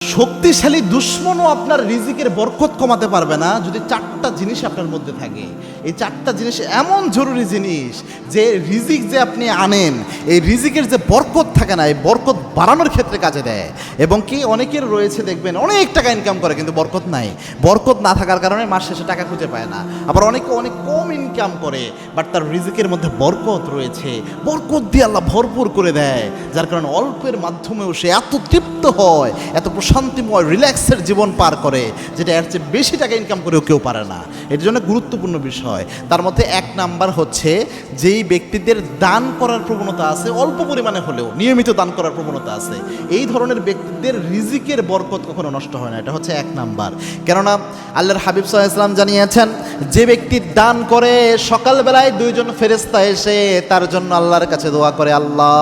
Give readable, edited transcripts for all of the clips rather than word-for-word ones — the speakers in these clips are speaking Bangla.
শক্তিশালী দুশ্মনও আপনার রিজিকের বরকত কমাতে পারবে না যদি চারটা জিনিস আপনার মধ্যে থাকে। এই চারটা জিনিস এমন জরুরি জিনিস যে রিজিক যে আপনি আনেন, এই রিজিকের যে বরকত থাকে না, এই বরকত বাড়ানোর ক্ষেত্রে কাজে দেয়। এবং কি অনেকের রয়েছে দেখবেন অনেক টাকা ইনকাম করে কিন্তু বরকত নাই, বরকত না থাকার কারণে মাস শেষে টাকা খুঁজে পায় না। আবার অনেকে অনেক কম ইনকাম করে বাট তার রিজিকের মধ্যে বরকত রয়েছে, বরকত দিয়ে আল্লাহ ভরপুর করে দেয়, যার কারণে অল্পের মাধ্যমেও সে এত তৃপ্ত হয়, এত শান্তিময় রিল্যাক্সের জীবন পার করে, যেটা এর চেয়ে বেশি টাকা ইনকাম করেও কেউ পারে না। এর জন্য গুরুত্বপূর্ণ বিষয়। তার মধ্যে এক নাম্বার হচ্ছে যেই ব্যক্তিদের দান করার প্রবণতা আছে, অল্প পরিমাণে হলেও নিয়মিত দান করার প্রবণতা আছে, এই ধরনের ব্যক্তিদের রিজিকের বরকত কখনো নষ্ট হয় না। এটা হচ্ছে এক নাম্বার। কেননা আল্লাহর হাবিব সাল্লাল্লাহু আলাইহি ওয়াসাল্লাম জানিয়েছেন, যে ব্যক্তি দান করে সকালবেলায় দুইজন ফেরেশতা এসে তার জন্য আল্লাহর কাছে দোয়া করে, আল্লাহ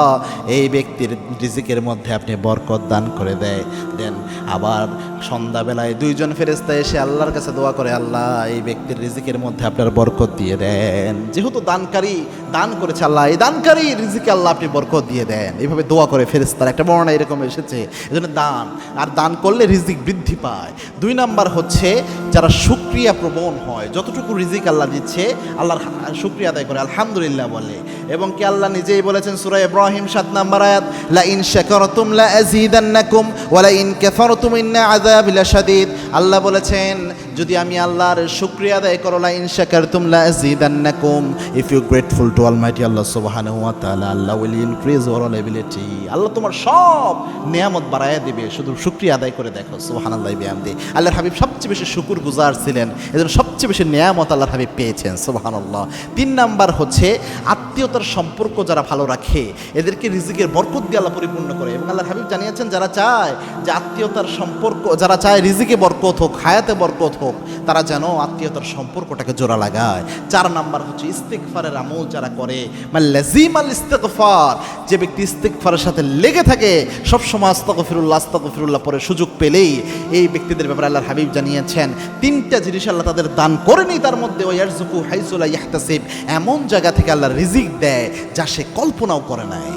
এই ব্যক্তির রিজিকের মধ্যে আপনি বরকত দান করে দেন। আবার সন্ধ্যাবেলায় দুইজন ফেরেশতা এসে আল্লাহর কাছে দোয়া করে, আল্লাহ এই ব্যক্তির রিজিকের মধ্যে আপনার বরকত দিয়ে দেন। যেহেতু দানকারী দান করেছে, আল্লাহ এই দানকারী রিজিকে আল্লাহ আপনি বরকত দিয়ে দেন। এইভাবে দোয়া করে ফেরেশতার একটা বর্ণনা এরকম এসেছে। এজন্য দান, আর দান করলে রিজিক বৃদ্ধি পায়। দুই নাম্বার হচ্ছে যারা শুকরিয়া প্রবণ হয়, যতটুকু রিজিক আল্লাহ দিচ্ছে আল্লাহর শুকরিয়া আদায় করে, আলহামদুলিল্লাহ বলে। এবং কি আল্লাহ নিজেই বলেছেন সূরা ইব্রাহিম 7 নম্বর আয়াত, লা ইন শাকারতুম লা আযীদান্নাকুম ওয়া লা ইন কাফারতুম ইন্না আযাবি লাশাদীদ। আল্লাহ বলেছেন যদি আমি আল্লাহর শুকরিয়া আদায় করো, লা ইন শাকারতুম লা আযীদান্নাকুম, if you grateful to almighty Allah সুবহানাহু ওয়া তাআলা, Allah will increase your ability. Allah তোমার সব নিয়ামত বাড়ায়া দিবে, শুধু শুকরিয়া আদায় করে দেখো। সুবহানাল্লাহি বিহামদি। আল্লাহর হাবিব সবচেয়ে বেশি শুকরগুজার ছিলেন, এজন্য সবচেয়ে বেশি নিয়ামত আল্লাহর হাবিব পেয়েছেন। সুবহানাল্লাহ। 3 নাম্বার হচ্ছে আত্মীয়তার সম্পর্ক যারা ভালো রাখে এদেরকে রিজিকের বরকত দিয়ে আল্লাহ পরিপূর্ণ করে। এবং আল্লাহর হাবিব জানিয়েছেন যারা চায় যে আত্মীয়তার সম্পর্ক, যারা চায় রিজিকে বরকত হোক, হায়াতে বরকত হোক, তারা যেন আত্মীয়তার সম্পর্কটাকে জোড়া লাগায়। 4 নাম্বার হচ্ছে ইস্তিগফারের আমল যারা করে, মানে লাজিমাল ইস্তিগফার, যে ব্যক্তি ইস্তিগফারের সাথে লেগে থাকে সবসময় আস্তাগফিরুল্লাহ পরে সুযোগ পেলেই, এই ব্যক্তিদের ব্যাপারে আল্লাহর হাবিব জানিয়েছেন 3টা জিনিস আল্লাহ তাদের দান করেনি, তার মধ্যে ওয়ারযুকু হাইসু লা ইয়াহতাসিব, এমন জায়গা থেকে আল্লাহ রিজিক দেয় যা সে কল্পনাও করে নাই।